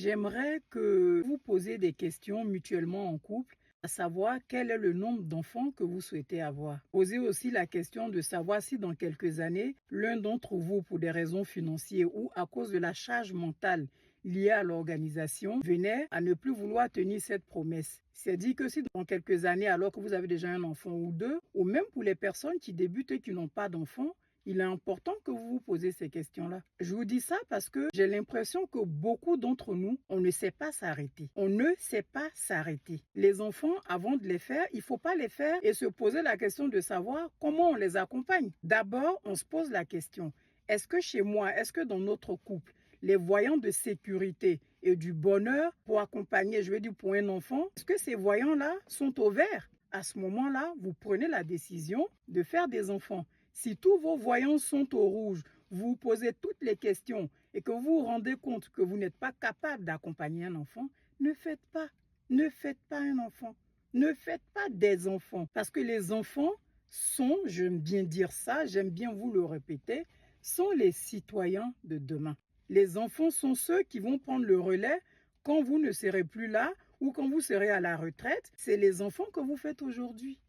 J'aimerais que vous posiez des questions mutuellement en couple, à savoir quel est le nombre d'enfants que vous souhaitez avoir. Posez aussi la question de savoir si dans quelques années, l'un d'entre vous, pour des raisons financières ou à cause de la charge mentale liée à l'organisation, venait à ne plus vouloir tenir cette promesse. C'est dit que si dans quelques années, alors que vous avez déjà un enfant ou deux, ou même pour les personnes qui débutent et qui n'ont pas d'enfants, il est important que vous vous posez ces questions-là. Je vous dis ça parce que j'ai l'impression que beaucoup d'entre nous, on ne sait pas s'arrêter. On ne sait pas s'arrêter. Les enfants, avant de les faire, il ne faut pas les faire et se poser la question de savoir comment on les accompagne. D'abord, on se pose la question, est-ce que chez moi, est-ce que dans notre couple, les voyants de sécurité et du bonheur pour accompagner, je veux dire pour un enfant, est-ce que ces voyants-là sont au vert? À ce moment-là, vous prenez la décision de faire des enfants. Si tous vos voyants sont au rouge, vous vous posez toutes les questions et que vous vous rendez compte que vous n'êtes pas capable d'accompagner un enfant, ne faites pas. Ne faites pas un enfant. Ne faites pas des enfants. Parce que les enfants sont, j'aime bien dire ça, j'aime bien vous le répéter, sont les citoyens de demain. Les enfants sont ceux qui vont prendre le relais quand vous ne serez plus là ou quand vous serez à la retraite. C'est les enfants que vous faites aujourd'hui.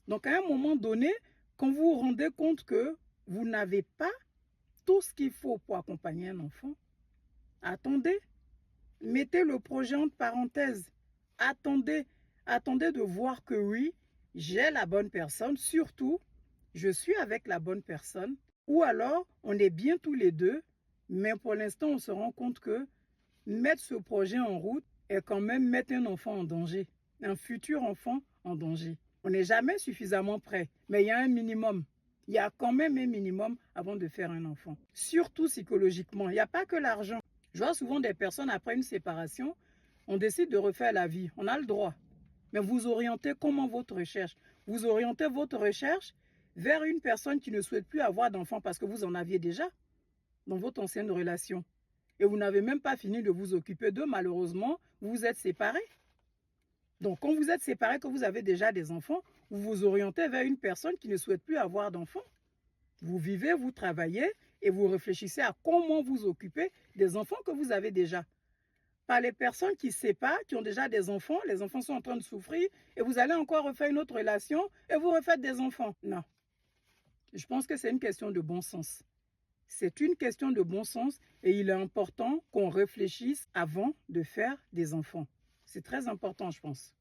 Donc à un moment donné, quand vous vous rendez compte que vous n'avez pas tout ce qu'il faut pour accompagner un enfant, attendez, mettez le projet entre parenthèses. Attendez de voir que oui, j'ai la bonne personne, surtout, je suis avec la bonne personne, ou alors on est bien tous les deux, mais pour l'instant, on se rend compte que mettre ce projet en route est quand même mettre un enfant en danger, un futur enfant en danger. On n'est jamais suffisamment prêt, mais il y a un minimum. Il y a quand même un minimum avant de faire un enfant. Surtout psychologiquement. Il n'y a pas que l'argent. Je vois souvent des personnes, après une séparation, on décide de refaire la vie. On a le droit. Mais vous orientez comment votre recherche? Vous orientez votre recherche vers une personne qui ne souhaite plus avoir d'enfant parce que vous en aviez déjà dans votre ancienne relation. Et vous n'avez même pas fini de vous occuper d'eux, malheureusement, vous vous êtes séparés. Donc, quand vous êtes séparés, que vous avez déjà des enfants, vous vous orientez vers une personne qui ne souhaite plus avoir d'enfants. Vous vivez, vous travaillez et vous réfléchissez à comment vous occuper des enfants que vous avez déjà. Pas les personnes qui se séparent, qui ont déjà des enfants, les enfants sont en train de souffrir et vous allez encore refaire une autre relation et vous refaites des enfants. Non. Je pense que c'est une question de bon sens. C'est une question de bon sens et il est important qu'on réfléchisse avant de faire des enfants. C'est très important, je pense.